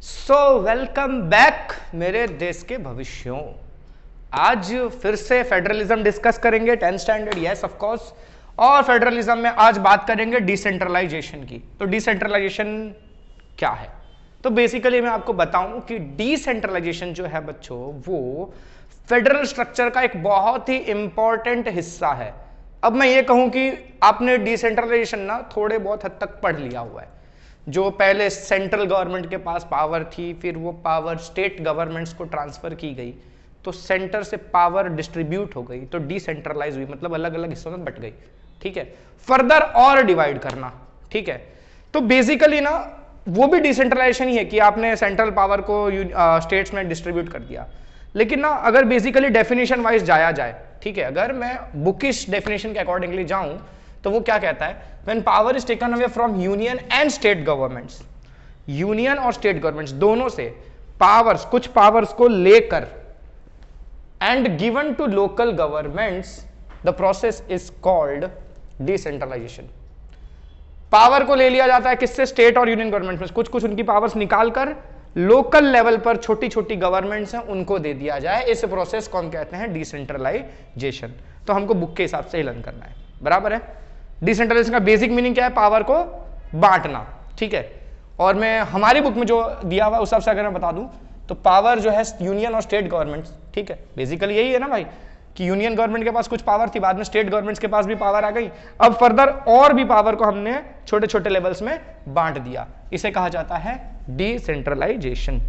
So welcome back मेरे देश के भविष्यों। आज फिर से फेडरलिज्म डिस्कस करेंगे 10th standard, yes of course. और फेडरलिज्म में आज बात करेंगे डिसेंट्रलाइजेशन की। तो डिसेंट्रलाइजेशन क्या है? तो बेसिकली मैं आपको बताऊं कि डिसेंट्रलाइजेशन जो है बच्चों, वो फेडरल स्ट्रक्चर का एक बहुत ही इंपॉर्टेंट हिस्सा है। अब मैं ये कहूं कि आपने डिसेंट्रलाइजेशन ना थोड़े बहुत हद तक पढ़ लिया हुआ है। जो पहले सेंट्रल गवर्नमेंट के पास पावर थी, फिर वो पावर स्टेट गवर्नमेंट्स को ट्रांसफर की गई, तो सेंटर से पावर डिस्ट्रीब्यूट हो गई, तो डिसेंट्रलाइज हुई, मतलब अलग अलग हिस्सों में बट गई। ठीक है, फर्दर और डिवाइड करना। ठीक है, तो बेसिकली ना वो भी डिसेंट्रलाइजेशन ही है कि आपने सेंट्रल पावर को स्टेट्स में डिस्ट्रीब्यूट कर दिया। लेकिन ना अगर बेसिकली डेफिनेशन वाइज जाया जाए, ठीक है, अगर मैं बुकिश डेफिनेशन के अकॉर्डिंगली जाऊं तो वो क्या कहता है, when power is taken away from union and state governments, union और स्टेट गवर्नमेंट्स दोनों से पावर्स, कुछ पावर्स को लेकर and given to local governments, the process is called decentralization. Power को ले लिया जाता है किससे? स्टेट और यूनियन गवर्नमेंट में कुछ कुछ उनकी पावर्स निकालकर लोकल लेवल पर छोटी छोटी गवर्नमेंट्स हैं उनको दे दिया जाए। इस प्रोसेस को हम कहते हैं डिसेंट्रलाइजेशन। तो हमको बुक के हिसाब से ही लर्न करना है, बराबर है। डिसेंट्रलाइजेशन का बेसिक मीनिंग क्या है? पावर को बांटना। ठीक है, और मैं हमारी बुक में जो दिया हुआ उस हिसाब से अगर मैं बता दूं तो पावर जो है यूनियन और स्टेट गवर्नमेंट्स, ठीक है, बेसिकली यही है ना भाई कि यूनियन गवर्नमेंट के पास कुछ पावर थी, बाद में स्टेट गवर्नमेंट्स के पास भी पावर आ गई, अब फर्दर और भी पावर को हमने छोटे छोटे लेवल्स में बांट दिया। इसे कहा जाता है डिसेंट्रलाइजेशन।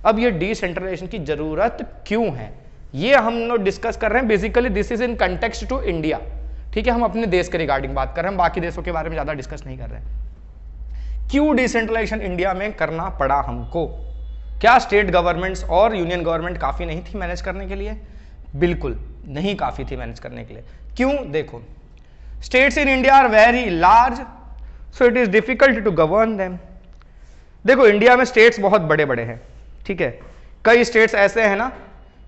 अब ये डिसेंट्रलाइजेशन की जरूरत क्यों है, ये हम लोग डिस्कस कर रहे हैं। Basically this is in context to India. ठीक है, हम अपने देश के रिगार्डिंग बात कर रहे हैं, हम बाकी देशों के बारे में ज्यादा डिस्कस नहीं कर रहे हैं। क्यों डिसेंट्रलाइजेशन इंडिया में करना पड़ा हमको? क्या स्टेट गवर्नमेंट्स और यूनियन गवर्नमेंट काफी नहीं थी मैनेज करने के लिए? बिल्कुल नहीं काफी थी मैनेज करने के लिए। क्यों? देखो, states in India are very large, so it is difficult to govern them. देखो, इंडिया में स्टेट्स बहुत बड़े बड़े हैं, ठीक है, कई स्टेट्स ऐसे हैं ना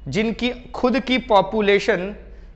जिनकी खुद की पॉपुलेशन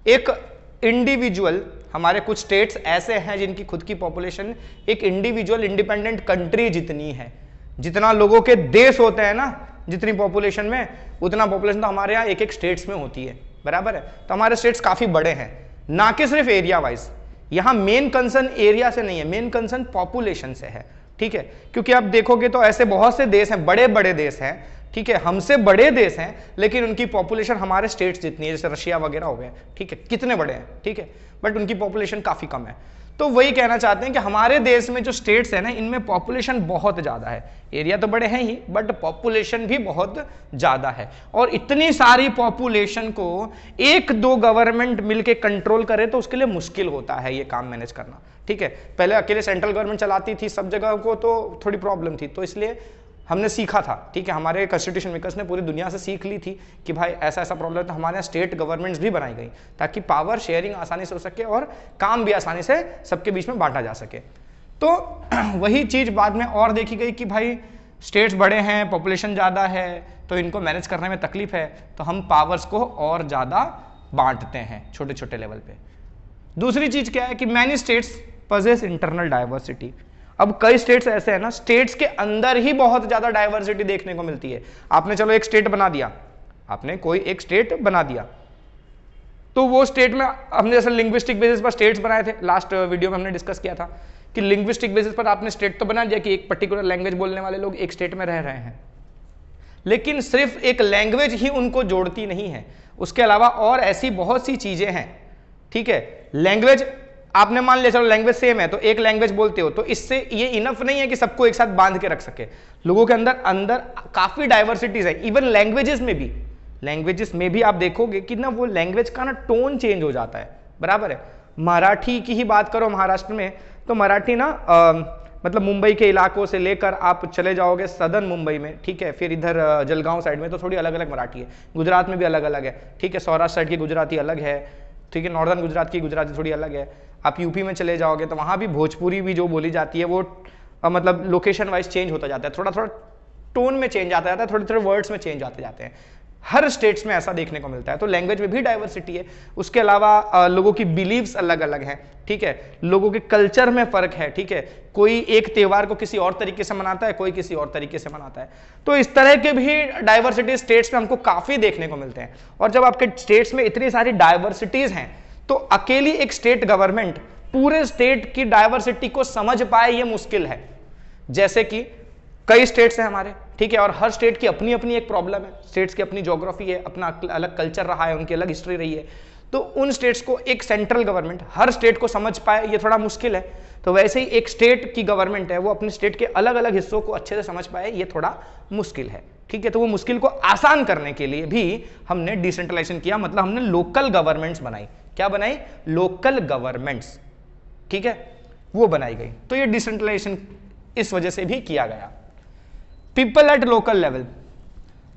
एक इंडिविजुअल, हमारे कुछ स्टेट्स ऐसे हैं जिनकी खुद की पॉपुलेशन एक इंडिविजुअल इंडिपेंडेंट कंट्री जितनी है। जितना लोगों के देश होते हैं ना, जितनी पॉपुलेशन में, उतना पॉपुलेशन तो हमारे यहाँ एक एक स्टेट्स में होती है, बराबर है। तो हमारे स्टेट्स काफी बड़े हैं, ना कि सिर्फ एरिया वाइज। यहाँ मेन कंसर्न एरिया से नहीं है, मेन कंसर्न पॉपुलेशन से है। ठीक है, क्योंकि आप देखोगे तो ऐसे बहुत से देश हैं, बड़े बड़े देश हैं, ठीक है, हमसे बड़े देश हैं, लेकिन उनकी पॉपुलेशन हमारे स्टेट्स जितनी है, जैसे रशिया वगैरह हो गए, ठीक है, कितने बड़े हैं, ठीक है, बट उनकी पॉपुलेशन काफी कम है। तो वही कहना चाहते हैं कि हमारे देश में जो स्टेट्स है ना, इनमें पॉपुलेशन बहुत ज्यादा है। एरिया तो बड़े हैं ही, बट पॉपुलेशन भी बहुत ज्यादा है। और इतनी सारी पॉपुलेशन को एक दो गवर्नमेंट मिलके कंट्रोल करे तो उसके लिए मुश्किल होता है ये काम मैनेज करना। ठीक है, पहले अकेले सेंट्रल गवर्नमेंट चलाती थी सब जगह को, तो थोड़ी प्रॉब्लम थी, तो इसलिए हमने सीखा था। ठीक है, हमारे कॉन्स्टिट्यूशन मेकर्स ने पूरी दुनिया से सीख ली थी कि भाई ऐसा ऐसा प्रॉब्लम है, तो हमारे यहाँ स्टेट गवर्नमेंट्स भी बनाई गई ताकि पावर शेयरिंग आसानी से हो सके और काम भी आसानी से सबके बीच में बांटा जा सके। तो वही चीज बाद में और देखी गई कि भाई स्टेट्स बड़े हैं, पॉपुलेशन ज़्यादा है, तो इनको मैनेज करने में तकलीफ है, तो हम पावर्स को और ज़्यादा बांटते हैं छोटे छोटे लेवल पे। दूसरी चीज क्या है कि many states possess internal diversity. अब कई स्टेट्स ऐसे हैं ना, स्टेट्स के अंदर ही बहुत ज्यादा डाइवर्सिटी देखने को मिलती है। आपने चलो एक स्टेट बना दिया, आपने कोई एक स्टेट बना दिया, तो वो स्टेट में हमने जैसे लिंग्विस्टिक बेसिस पर स्टेट्स बनाए थे, लास्ट वीडियो में हमने डिस्कस किया था कि लिंग्विस्टिक बेसिस पर आपने स्टेट तो बना दिया कि एक पर्टिकुलर लैंग्वेज बोलने वाले लोग एक स्टेट में रह रहे हैं, लेकिन सिर्फ एक लैंग्वेज ही उनको जोड़ती नहीं है, उसके अलावा और ऐसी बहुत सी चीजें हैं। ठीक है, लैंग्वेज आपने मान लिया चलो लैंग्वेज सेम है, तो एक लैंग्वेज बोलते हो, तो इससे ये इनफ नहीं है कि सबको एक साथ बांध के रख सके। लोगों के अंदर अंदर काफी डाइवर्सिटीज है। इवन लैंग्वेजेस में भी आप देखोगे कि ना वो लैंग्वेज का ना टोन चेंज हो जाता है, बराबर है। मराठी की ही बात करो महाराष्ट्र में, तो मराठी ना मतलब मुंबई के इलाकों से लेकर आप चले जाओगे सदर्न मुंबई में, ठीक है, फिर इधर जलगांव साइड में तो थोड़ी अलग अलग मराठी है। गुजरात में भी अलग अलग है, ठीक है, सौराष्ट्र साइड की गुजराती अलग है, ठीक है, नॉर्दर्न गुजरात की गुजराती थोड़ी अलग है। आप यूपी में चले जाओगे तो वहां भी भोजपुरी भी जो बोली जाती है वो मतलब लोकेशन वाइज चेंज होता जाता है, थोड़ा थोड़ा टोन में चेंज आता जाता है, थोड़े थोड़े वर्ड्स में चेंज आते जाते हैं। हर स्टेट्स में ऐसा देखने को मिलता है। तो लैंग्वेज में भी डाइवर्सिटी है, उसके अलावा लोगों की बिलीव्स अलग अलग हैं, ठीक है, लोगों के कल्चर में फर्क है, ठीक है, कोई एक त्योहार को किसी और तरीके से मनाता है, कोई किसी और तरीके से मनाता है। तो इस तरह के भी डाइवर्सिटी स्टेट्स में हमको काफी देखने को मिलते हैं। और जब आपके स्टेट्स में इतनी सारी डाइवर्सिटीज हैं तो अकेली एक स्टेट गवर्नमेंट पूरे स्टेट की डाइवर्सिटी को समझ पाए ये मुश्किल है। जैसे कि कई स्टेट्स हैं हमारे, ठीक है, और हर स्टेट की अपनी अपनी एक प्रॉब्लम है, स्टेट्स की अपनी ज्योग्राफी है, अपना अलग कल्चर रहा है, उनकी अलग हिस्ट्री रही है। तो उन स्टेट्स को एक सेंट्रल गवर्नमेंट हर स्टेट को समझ पाए ये थोड़ा मुश्किल है। तो वैसे ही एक स्टेट की गवर्नमेंट है वो अपने स्टेट के अलग अलग हिस्सों को अच्छे से समझ पाए ये थोड़ा मुश्किल है, ठीक है। तो वो मुश्किल को आसान करने के लिए भी हमने डिसेंट्रलाइजेशन किया, मतलब हमने लोकल गवर्नमेंट्स बनाई। क्या बनाई? लोकल गवर्नमेंट्स, ठीक है, वो बनाई गई। तो ये डिसेंट्रलाइजेशन इस वजह से भी किया गया। पीपल एट लोकल लेवल,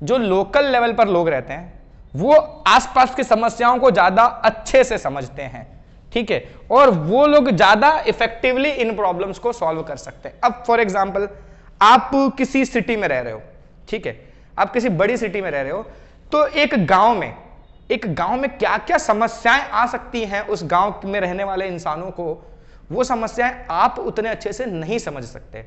जो लोकल लेवल पर लोग रहते हैं वो आसपास की समस्याओं को ज्यादा अच्छे से समझते हैं, ठीक है, और वो लोग ज्यादा इफेक्टिवली इन प्रॉब्लम्स को सॉल्व कर सकते हैं। अब फॉर एग्जांपल आप किसी सिटी में रह रहे हो, ठीक है, आप किसी बड़ी सिटी में रह रहे हो, तो एक गांव में क्या क्या समस्याएं आ सकती हैं उस गांव में रहने वाले इंसानों को, वो समस्याएं आप उतने अच्छे से नहीं समझ सकते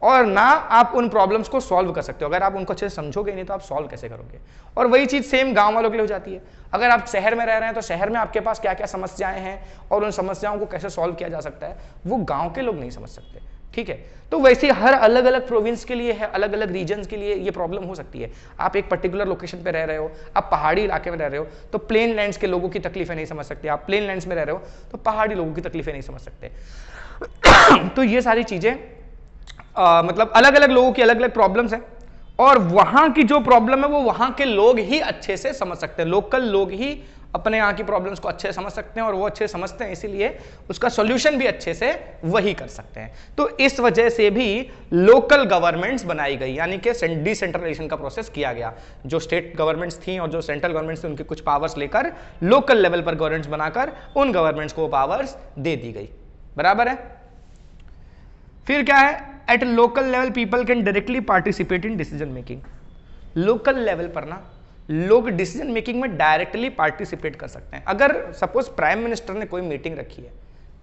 और ना आप उन प्रॉब्लम्स को सॉल्व कर सकते हो। अगर आप उनको अच्छे से समझोगे नहीं तो आप सॉल्व कैसे करोगे? और वही चीज सेम गांव वालों के लिए हो जाती है। अगर आप शहर में रह रहे हैं तो शहर में आपके पास क्या क्या समस्याएं हैं और उन समस्याओं को कैसे सॉल्व किया जा सकता है वो गांव के लोग नहीं समझ सकते, ठीक है। तो वैसे हर अलग अलग प्रोविंस के लिए है, अलग अलग रीजन्स के लिए ये प्रॉब्लम हो सकती है। आप एक पर्टिकुलर लोकेशन पे रह रहे हो, आप पहाड़ी इलाके में रह रहे हो तो प्लेन लैंड्स के लोगों की तकलीफें नहीं समझ सकते, आप प्लेन लैंड्स में रह रहे हो तो पहाड़ी लोगों की तकलीफें नहीं समझ सकते। तो ये सारी चीजें मतलब अलग अलग लोगों की अलग अलग प्रॉब्लम्स हैं और वहां की जो प्रॉब्लम है वो वहां के लोग ही अच्छे से समझ सकते हैं। लोकल लोग ही अपने यहाँ की प्रॉब्लम्स को अच्छे से समझ सकते हैं और वो अच्छे से समझते हैं, इसीलिए उसका सॉल्यूशन भी अच्छे से वही कर सकते हैं। तो इस वजह से भी लोकल गवर्नमेंट्स बनाई गई, यानी कि डिसेंट्रलाइजेशन का प्रोसेस किया गया। जो स्टेट गवर्नमेंट्स थी और जो सेंट्रल गवर्नमेंट्स थी उनके कुछ पावर्स लेकर लोकल लेवल पर गवर्नमेंट्स बनाकर उन गवर्नमेंट्स को पावर्स दे दी गई। बराबर है। फिर क्या है? Eight local level people can directly participate in decision making. Local level पर ना लोग डिसीजन मेकिंग में डायरेक्टली पार्टिसिपेट कर सकते हैं। अगर सपोज प्राइम मिनिस्टर ने कोई मीटिंग रखी है,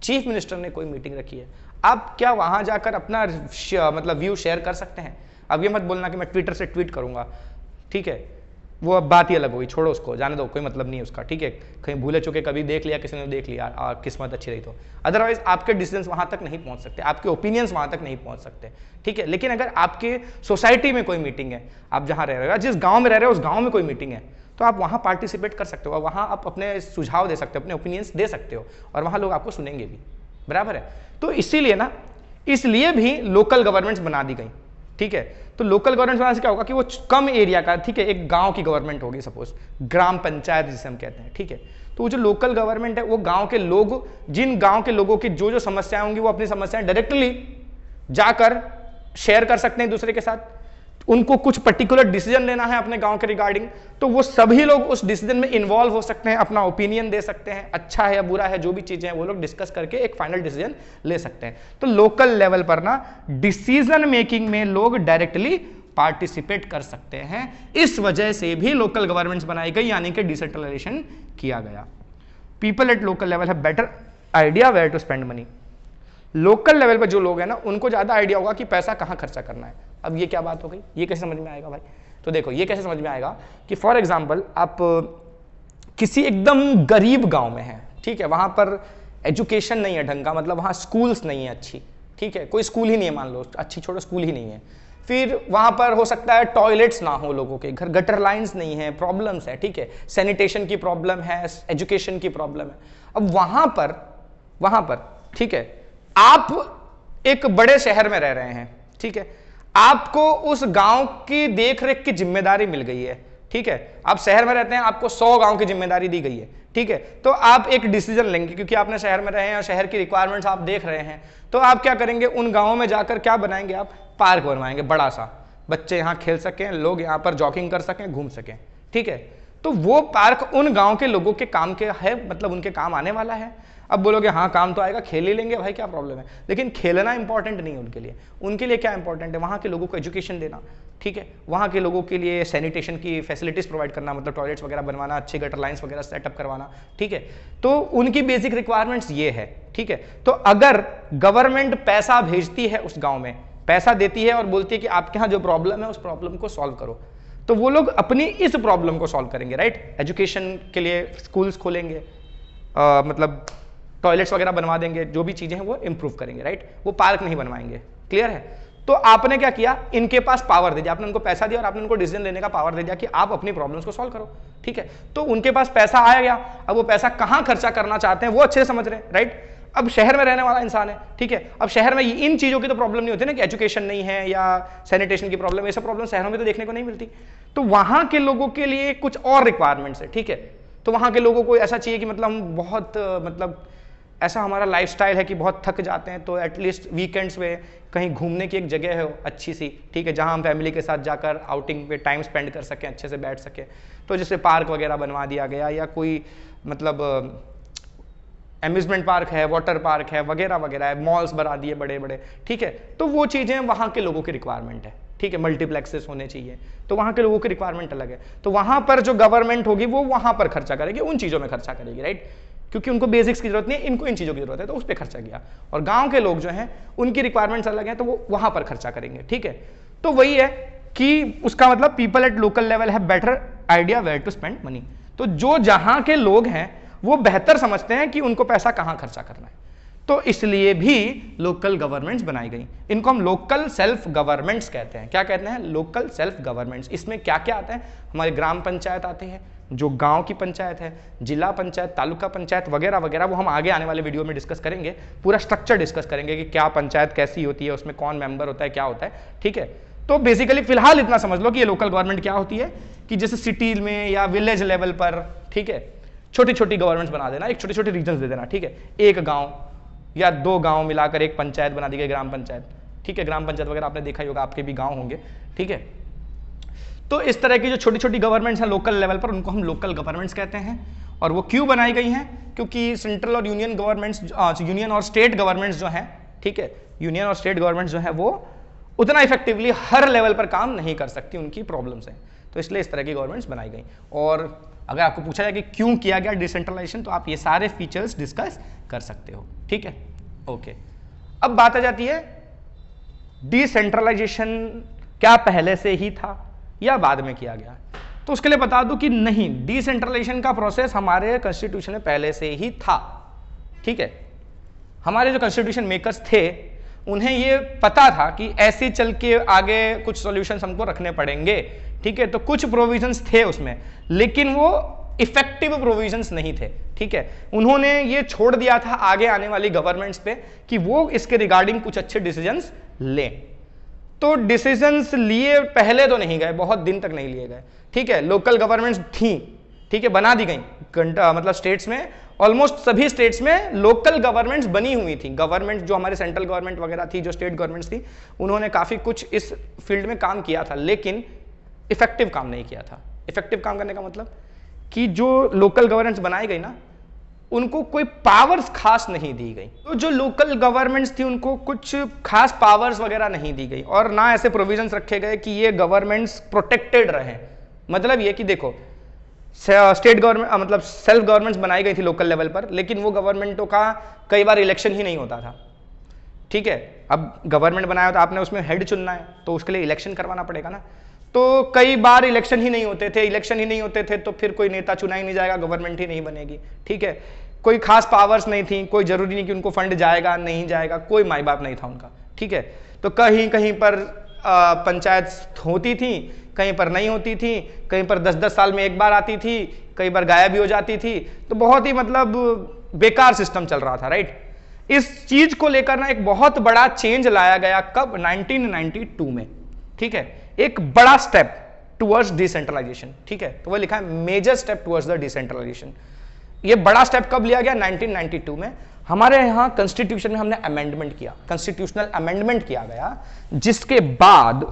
चीफ मिनिस्टर ने कोई मीटिंग रखी है, आप क्या वहां जाकर अपना मतलब व्यू शेयर कर सकते हैं? अब ये मत बोलना कि मैं ट्विटर से ट्वीट करूंगा, ठीक है, वो अब बात ही अलग होगी, छोड़ो उसको, जाने दो, कोई मतलब नहीं है उसका, ठीक है। कहीं भूले चुके कभी देख लिया, किसी ने देख लिया और किस्मत अच्छी रही तो, अदरवाइज आपके डिसीजंस वहां तक नहीं पहुंच सकते, आपके ओपिनियंस वहां तक नहीं पहुंच सकते, ठीक है। लेकिन अगर आपके सोसाइटी में कोई मीटिंग है, आप जहां रह रहे हो, जिस गांव में रह रहे हो उस गांव में कोई मीटिंग है, तो आप वहां पार्टिसिपेट कर सकते हो, वहां आप अपने सुझाव दे सकते हो, अपने ओपिनियंस दे सकते हो और वहां लोग आपको सुनेंगे भी। बराबर है। तो इसीलिए ना, इसलिए भी लोकल गवर्नमेंट्स बना दी गई, ठीक है। तो लोकल गवर्नमेंट बनाने से क्या होगा कि वो कम एरिया का, ठीक है, एक गांव की गवर्नमेंट होगी, सपोज ग्राम पंचायत जिसे हम कहते हैं, ठीक है। तो वो जो लोकल गवर्नमेंट है वो गांव के लोग, जिन गांव के लोगों की जो जो समस्याएं होंगी वो अपनी समस्याएं डायरेक्टली जाकर शेयर कर सकते हैं दूसरे के साथ। उनको कुछ पर्टिकुलर डिसीजन लेना है अपने गांव के रिगार्डिंग, तो वो सभी लोग उस डिसीजन में इन्वॉल्व हो सकते हैं, अपना ओपिनियन दे सकते हैं, अच्छा है या बुरा है, जो भी चीजें हैं वो लोग डिस्कस करके एक फाइनल डिसीजन ले सकते हैं। तो लोकल लेवल पर ना डिसीजन मेकिंग में लोग डायरेक्टली पार्टिसिपेट कर सकते हैं। इस वजह से भी लोकल गवर्नमेंट्स बनाई गई, यानी कि डिसेंट्रलाइजेशन किया गया। People at local level have better idea where to spend money. Local level पर जो लोग हैं ना उनको ज्यादा आइडिया होगा कि पैसा कहां खर्चा करना है। अब ये क्या बात हो गई, ये कैसे समझ में आएगा भाई? तो देखो ये कैसे समझ में आएगा कि फॉर एग्जांपल आप किसी एकदम गरीब गांव में हैं, ठीक है, वहां पर एजुकेशन नहीं है ढंग का, मतलब वहां स्कूल्स नहीं है अच्छी, ठीक है, कोई स्कूल ही नहीं है, मान लो अच्छी, छोड़ो स्कूल ही नहीं है। फिर वहां पर हो सकता है टॉयलेट्स ना हो, लोगों के घर गटर लाइंस नहीं है, प्रॉब्लम्स है, ठीक है, सैनिटेशन की प्रॉब्लम है, एजुकेशन की प्रॉब्लम है। अब वहां पर ठीक है, आप एक बड़े शहर में रह रहे हैं, ठीक है, आपको उस गांव की देखरेख की जिम्मेदारी मिल गई है, ठीक है, आप शहर में रहते हैं, आपको 100 गांव की जिम्मेदारी दी गई है, ठीक है। तो आप एक डिसीजन लेंगे क्योंकि आपने शहर में रहे हैं और शहर की रिक्वायरमेंट्स आप देख रहे हैं, तो आप क्या करेंगे, उन गांवों में जाकर क्या बनाएंगे, आप पार्क बनवाएंगे बड़ा सा, बच्चे यहां खेल सकें, लोग यहां पर जॉगिंग कर सकें, घूम सकें, ठीक है। तो वो पार्क उन गांव के लोगों के काम के है, मतलब उनके काम आने वाला है। अब बोलोगे हाँ काम तो आएगा, खेल ही लेंगे भाई, क्या प्रॉब्लम है, लेकिन खेलना इंपॉर्टेंट नहीं है उनके लिए। उनके लिए क्या इंपॉर्टेंट है, वहां के लोगों को एजुकेशन देना, ठीक है, वहाँ के लोगों के लिए सैनिटेशन की फैसिलिटीज प्रोवाइड करना, मतलब टॉयलेट्स वगैरह बनवाना, अच्छे गटर लाइंस वगैरह सेटअप करवाना, ठीक है। तो उनकी बेसिक रिक्वायरमेंट्स ये है, ठीक है। तो अगर गवर्नमेंट पैसा भेजती है उस गांव में, पैसा देती है और बोलती है कि आपके यहाँ जो प्रॉब्लम है उस प्रॉब्लम को सॉल्व करो, तो वो लोग अपनी इस प्रॉब्लम को सॉल्व करेंगे, राइट। एजुकेशन के लिए स्कूल्स खोलेंगे, मतलब टॉयलेट्स वगैरह बनवा देंगे, जो भी चीजें हैं वो इंप्रूव करेंगे, राइट। वो पार्क नहीं बनवाएंगे, क्लियर है। तो आपने क्या किया, इनके पास पावर दे दिया, आपने उनको पैसा दिया और आपने उनको डिसीजन लेने का पावर दे दिया कि आप अपनी प्रॉब्लम्स को सॉल्व करो, ठीक है। तो उनके पास पैसा आया गया, अब वो पैसा कहां खर्चा करना चाहते हैं वो अच्छे से समझ रहे हैं, राइट। अब शहर में रहने वाला इंसान है, ठीक है, अब शहर में इन चीजों की तो प्रॉब्लम नहीं होती ना, कि एजुकेशन नहीं है या सैनिटेशन की प्रॉब्लम, ये सब प्रॉब्लम शहरों में तो देखने को नहीं मिलती। तो वहां के लोगों के लिए कुछ और रिक्वायरमेंट्स है, ठीक है। तो वहां के लोगों को ऐसा चाहिए कि मतलब हम बहुत मतलब ऐसा हमारा लाइफस्टाइल है कि बहुत थक जाते हैं, तो एटलीस्ट वीकेंड्स में कहीं घूमने की एक जगह है अच्छी सी, ठीक है, जहां हम फैमिली के साथ जाकर आउटिंग पे टाइम स्पेंड कर सकें, अच्छे से बैठ सकें। तो जैसे पार्क वगैरह बनवा दिया गया, या कोई मतलब एम्यूजमेंट पार्क है, वाटर पार्क है, वगैरह वगैरह है, मॉल्स बना दिए बड़े बड़े, ठीक है। तो वो चीज़ें वहाँ के लोगों की रिक्वायरमेंट है, ठीक है, मल्टीप्लेक्सेस होने चाहिए, तो वहाँ के लोगों की रिक्वायरमेंट अलग है। तो वहाँ पर जो गवर्नमेंट होगी वो वहाँ पर खर्चा करेगी, उन चीज़ों में खर्चा करेगी, राइट, क्योंकि उनको बेसिक्स की जरूरत नहीं है, इनको इन चीज़ों की जरूरत है, तो उस पर खर्चा किया। और गाँव के लोग जो हैं उनकी रिक्वायरमेंट्स अलग हैं, तो वो वहाँ पर खर्चा करेंगे, ठीक है। तो वही है कि उसका मतलब पीपल एट लोकल लेवल है better idea where to spend money. तो जो जहाँ के लोग हैं वो बेहतर समझते हैं कि उनको पैसा कहाँ खर्चा करना है, तो इसलिए भी लोकल गवर्नमेंट्स बनाई गई। इनको हम लोकल सेल्फ गवर्नमेंट्स कहते हैं। क्या कहते हैं? Local self governments. इसमें क्या क्या आता है? हमारे ग्राम पंचायत आते हैं, जो गांव की पंचायत है, जिला पंचायत, तालुका पंचायत वगैरह वगैरह, वो हम आगे आने वाले वीडियो में डिस्कस करेंगे। पूरा स्ट्रक्चर डिस्कस करेंगे कि क्या पंचायत कैसी होती है, उसमें कौन मेंबर होता है, क्या होता है, ठीक है। तो बेसिकली फिलहाल इतना समझ लो कि ये लोकल गवर्नमेंट क्या होती है, कि जैसे सिटी में या विलेज लेवल पर, ठीक है, छोटी छोटी गवर्नमेंट्स बना देना, एक छोटे छोटे रीजन दे देना, ठीक है। एक गांव या दो गांव मिलाकर एक पंचायत बना दी गई, ग्राम पंचायत, ठीक है। ग्राम पंचायत वगैरह आपने देखा ही होगा, आपके भी गांव होंगे, ठीक है। तो इस तरह की जो छोटी छोटी गवर्नमेंट्स हैं लोकल लेवल पर, उनको हम लोकल गवर्नमेंट्स कहते हैं। और वो क्यों बनाई गई हैं? क्योंकि सेंट्रल और यूनियन गवर्नमेंट्स, यूनियन और स्टेट गवर्नमेंट्स जो हैं, ठीक है, यूनियन और स्टेट गवर्नमेंट्स जो है वो उतना इफेक्टिवली हर लेवल पर काम नहीं कर सकती, उनकी प्रॉब्लम्स हैं, तो इसलिए इस तरह की गवर्नमेंट्स बनाई गई। और अगर आपको पूछा जाए कि क्यों किया गया डिसेंट्रलाइजेशन, तो आप ये सारे फीचर्स डिस्कस कर सकते हो, ठीक है, ओके। अब बात आ जाती है डिसेंट्रलाइजेशन क्या पहले से ही था या बाद में किया गया। तो उसके लिए बता दूं कि नहीं, डिसेंट्रलाइजेशन का प्रोसेस हमारे कॉन्स्टिट्यूशन में पहले से ही था, ठीक है। हमारे जो कॉन्स्टिट्यूशन मेकर्स थे उन्हें ये पता था कि ऐसे चल के आगे कुछ सॉल्यूशंस हमको रखने पड़ेंगे, ठीक है। तो कुछ प्रोविजंस थे उसमें, लेकिन वो इफेक्टिव प्रोविजंस नहीं थे, ठीक है। उन्होंने ये छोड़ दिया था आगे आने वाली गवर्नमेंट्स पे कि वो इसके रिगार्डिंग कुछ अच्छे डिसीजंस लें। तो डिसीजंस लिए पहले तो नहीं गए, बहुत दिन तक नहीं लिए गए, ठीक है। लोकल गवर्नमेंट्स थी, ठीक है, बना दी गई, मतलब स्टेट्स में, ऑलमोस्ट सभी स्टेट्स में लोकल गवर्नमेंट्स बनी हुई थी। गवर्नमेंट जो हमारे सेंट्रल गवर्नमेंट वगैरह थी, जो स्टेट गवर्नमेंट्स थी, उन्होंने काफी कुछ इस फील्ड में काम किया था, लेकिन इफेक्टिव काम नहीं किया था। इफेक्टिव काम करने का मतलब कि जो लोकल गवर्नमेंट्स बनाई गई ना, उनको कोई पावर्स खास नहीं दी गई। तो जो लोकल गवर्नमेंट्स थी उनको कुछ खास पावर्स वगैरह नहीं दी गई, और ना ऐसे प्रोविजंस रखे गए कि ये गवर्नमेंट्स प्रोटेक्टेड रहे। मतलब ये कि देखो, स्टेट गवर्नमेंट मतलब सेल्फ गवर्नमेंट्स बनाई गई थी लोकल लेवल पर, लेकिन वो गवर्नमेंटों का कई बार इलेक्शन ही नहीं होता था, ठीक है। अब गवर्नमेंट बनाया तो आपने उसमें हेड चुनना है, तो उसके लिए इलेक्शन करवाना पड़ेगा ना। तो कई बार इलेक्शन ही नहीं होते थे, इलेक्शन ही नहीं होते थे तो फिर कोई नेता चुना ही नहीं जाएगा, गवर्नमेंट ही नहीं बनेगी, ठीक है। कोई खास पावर्स नहीं थी, कोई जरूरी नहीं कि उनको फंड जाएगा नहीं जाएगा, कोई माई बाप नहीं था उनका, ठीक है। तो कहीं कहीं पर पंचायत होती थी, कहीं पर नहीं होती थी, कहीं पर 10-10 साल में एक बार आती थी, कई बार गायब भी हो जाती थी। तो बहुत ही मतलब बेकार सिस्टम चल रहा था, राइट। इस चीज को लेकर ना एक बहुत बड़ा चेंज लाया गया, कब? 1992 में, ठीक है। एक बड़ा स्टेप टुवर्ड्स डिसेंट्रलाइजेशन, ठीक है। तो वो लिखा है major step towards the decentralization. ये बड़ा स्टेप कब लिया गया? 1992 में। हमारे यहाँ कॉन्स्टिट्यूशन में हमने अमेंडमेंट किया, कॉन्स्टिट्यूशनल अमेंडमेंट किया गया, जिसके बाद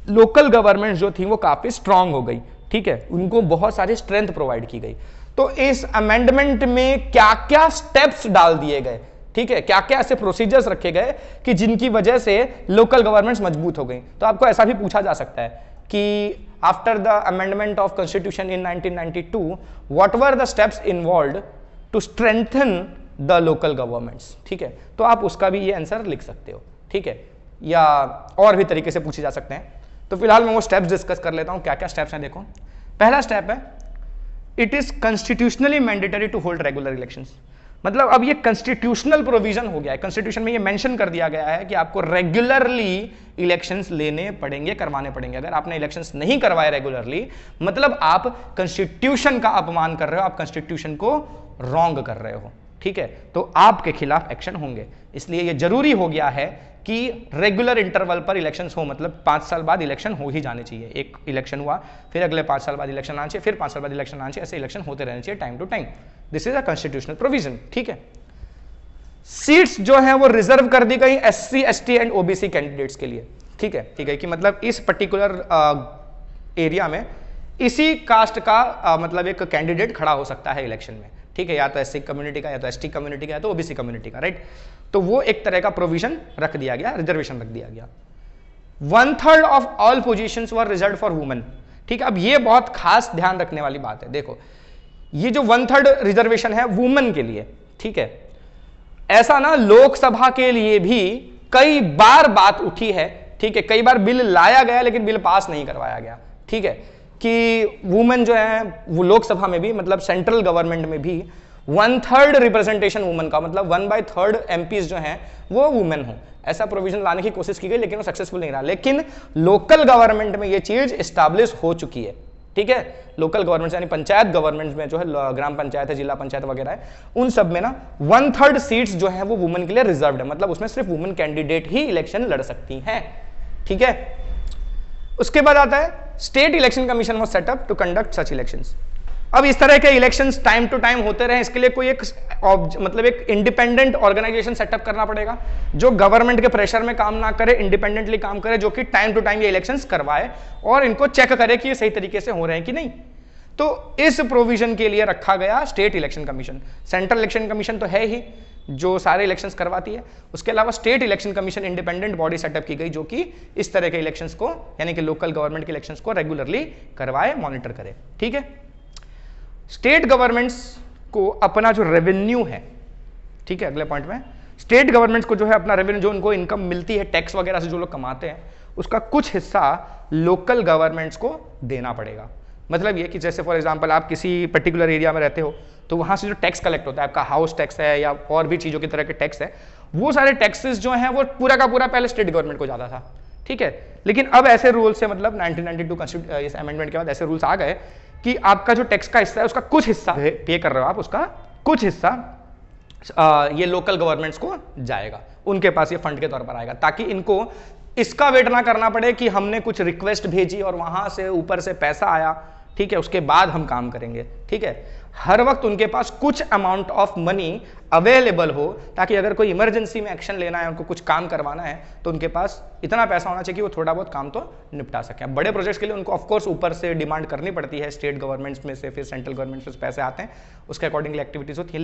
लोकल गवर्नमेंट जो थी वो काफी स्ट्रांग हो गई, ठीक है। उनको बहुत सारी स्ट्रेंथ प्रोवाइड की गई। तो इस अमेंडमेंट में क्या क्या स्टेप्स डाल दिए गए, ठीक है, क्या क्या ऐसे प्रोसीजर्स रखे गए कि जिनकी वजह से लोकल गवर्नमेंट्स मजबूत हो गई। तो आपको ऐसा भी पूछा जा सकता है कि after the amendment of constitution in 1992 what were the steps involved to strengthen the local governments. ठीक है, तो आप उसका भी ये आंसर लिख सकते हो। ठीक है, या और भी तरीके से पूछे जा सकते हैं। तो फिलहाल मैं वो स्टेप्स डिस्कस कर लेता हूं, क्या क्या स्टेप्स हैं। देखो, पहला स्टेप है it is constitutionally mandatory to hold regular elections. मतलब अब ये कॉन्स्टिट्यूशनल प्रोविजन हो गया है, कॉन्स्टिट्यूशन में ये मेंशन कर दिया गया है कि आपको रेगुलरली इलेक्शंस लेने पड़ेंगे, करवाने पड़ेंगे। अगर आपने इलेक्शंस नहीं करवाए रेगुलरली, मतलब आप कॉन्स्टिट्यूशन का अपमान कर रहे हो, आप कॉन्स्टिट्यूशन को रॉन्ग कर रहे हो। ठीक है, तो आपके खिलाफ एक्शन होंगे। इसलिए ये जरूरी हो गया है कि रेगुलर इंटरवल पर इलेक्शंस हो, मतलब 5 साल बाद इलेक्शन हो ही जाने चाहिए। एक इलेक्शन हुआ, फिर अगले 5 साल बाद इलेक्शन आना चाहिए, फिर 5 साल बाद इलेक्शन आना चाहिए, ऐसे इलेक्शन होते रहने चाहिए time to time. This is a constitutional provision. ठीक है, सीट्स जो है वो रिजर्व कर दी गई SC, ST and OBC candidates के लिए। ठीक है, ठीक है, कि मतलब इस पर्टिकुलर एरिया में इसी कास्ट का मतलब एक कैंडिडेट खड़ा हो सकता है इलेक्शन में। ठीक है, या तो SC कम्युनिटी का, या तो ST कम्युनिटी का, या तो OBC कम्युनिटी का, राइट। तो वो एक तरह का प्रोविजन रख दिया गया, रिजर्वेशन रख दिया गया। 1/3 of all positions were reserved for women. ठीक है, अब ये बहुत खास ध्यान रखने वाली बात है। देखो, ये जो 1/3 रिजर्वेशन है वुमेन के लिए, ठीक है, ऐसा ना लोकसभा के लिए भी कई बार बात उठी है। ठीक है, कई बार बिल लाया गया लेकिन बिल पास नहीं करवाया गया। ठीक है, कि वुमेन जो है वो लोकसभा में भी, मतलब सेंट्रल गवर्नमेंट में भी 1/3 रिप्रेजेंटेशन वुमेन का, मतलब 1/3 MPs जो हैं वो वुमेन हो, ऐसा प्रोविजन लाने की कोशिश की गई लेकिन वो सक्सेसफुल नहीं रहा। लेकिन लोकल गवर्नमेंट में ये चीज एस्टैब्लिश हो चुकी है। ठीक है, लोकल गवर्नमेंट यानी पंचायत गवर्नमेंट में जो है, ग्राम पंचायत है, जिला पंचायत वगैरह है, उन सब में ना 1/3 सीट्स जो है वो वुमेन के लिए रिजर्व्ड है। मतलब उसमें सिर्फ वुमेन कैंडिडेट ही इलेक्शन लड़ सकती हैं। ठीक है, उसके बाद आता है state election commission was set up to conduct such elections. अब इस तरह के इलेक्शंस टाइम टू टाइम होते रहे, इसके लिए कोई एक मतलब एक इंडिपेंडेंट ऑर्गेनाइजेशन सेटअप करना पड़ेगा जो गवर्नमेंट के प्रेशर में काम ना करे, इंडिपेंडेंटली काम करे, जो कि टाइम टू टाइम ये इलेक्शंस करवाए और इनको चेक करे कि ये सही तरीके से हो रहे हैं कि नहीं। तो इस प्रोविजन के लिए रखा गया state election commission. Central election commission तो है ही जो सारे इलेक्शंस करवाती है, उसके अलावा state election commission independent body setup की गई जो कि इस तरह के इलेक्शंस को, यानी कि लोकल गवर्नमेंट के इलेक्शंस को रेगुलरली करवाए, मॉनिटर करे। ठीक है, स्टेट गवर्नमेंट्स को अपना जो रेवेन्यू है, ठीक है, अगले पॉइंट में स्टेट गवर्नमेंट्स को जो है अपना रेवेन्यू, जो उनको इनकम मिलती है टैक्स वगैरह से जो लोग कमाते हैं, उसका कुछ हिस्सा लोकल गवर्नमेंट्स को देना पड़ेगा। मतलब ये कि जैसे फॉर एग्जांपल आप किसी पर्टिकुलर एरिया में रहते हो तो वहां से जो टैक्स कलेक्ट होता है, आपका हाउस टैक्स है या और भी चीजों की तरह के टैक्स है, वो सारे टैक्सेस जो हैं वो पूरा का पूरा पहले स्टेट गवर्नमेंट को जाता था। ठीक है, लेकिन अब ऐसे रूल्स से, मतलब 1992 इस अमेंडमेंट के बाद ऐसे रूल्स आ गए कि आपका जो टैक्स का हिस्सा है उसका कुछ हिस्सा पे कर रहे हो आप, उसका कुछ हिस्सा ये लोकल गवर्नमेंट्स को जाएगा, उनके पास ये फंड के तौर पर आएगा, ताकि इनको इसका वेट ना करना पड़े कि हमने कुछ रिक्वेस्ट भेजी और वहां से ऊपर से पैसा आया, ठीक है, उसके बाद हम काम करेंगे। ठीक है, हर वक्त उनके पास कुछ अमाउंट ऑफ मनी अवेलेबल हो, ताकि अगर कोई इमरजेंसी में एक्शन लेना है, उनको कुछ काम करवाना है, तो उनके पास इतना पैसा होना चाहिए कि वो थोड़ा बहुत काम तो निपटा सके। बड़े प्रोजेक्ट्स के लिए उनको ऑफकोर्स ऊपर से डिमांड करनी पड़ती है, स्टेट गवर्नमेंट्स में से, फिर सेंट्रल गवर्नमेंट से पैसे आते हैं, उसके अकॉर्डिंगली एक्टिविटीज होती है।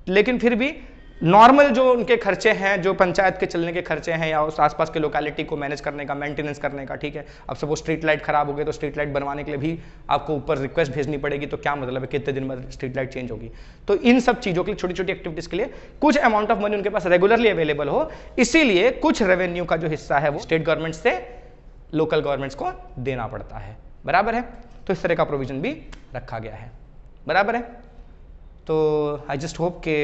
लेकिन फिर भी नॉर्मल जो उनके खर्चे हैं, जो पंचायत के चलने के खर्चे हैं या उस आसपास के लोकेलिटी को मैनेज करने का, मेंटेनेंस करने का, ठीक है, अब सब वो स्ट्रीट लाइट खराब हो गए तो स्ट्रीट लाइट बनवाने के लिए भी आपको ऊपर रिक्वेस्ट भेजनी पड़ेगी, तो क्या मतलब है कितने दिन बाद स्ट्रीट लाइट चेंज होगी। तो इन सब चीजों के लिए, छोटी छोटी एक्टिविटीज के लिए कुछ अमाउंट ऑफ मनी उनके पास रेगुलरली अवेलेबल हो, इसीलिए कुछ रेवेन्यू का जो हिस्सा है वो स्टेट गवर्नमेंट से लोकल गवर्नमेंट्स को देना पड़ता है। बराबर है, तो इस तरह का प्रोविजन भी रखा गया है। बराबर है, तो आई जस्ट होप के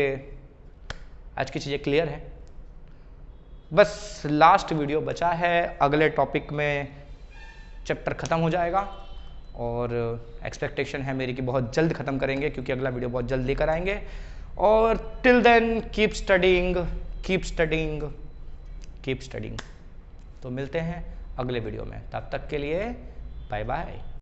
आज की चीज़ें क्लियर है। बस लास्ट वीडियो बचा है, अगले टॉपिक में चैप्टर ख़त्म हो जाएगा और एक्सपेक्टेशन है मेरी कि बहुत जल्द ख़त्म करेंगे, क्योंकि अगला वीडियो बहुत जल्द लेकर आएंगे। और till then keep studying, keep studying, keep studying. तो मिलते हैं अगले वीडियो में, तब तक के लिए बाय बाय।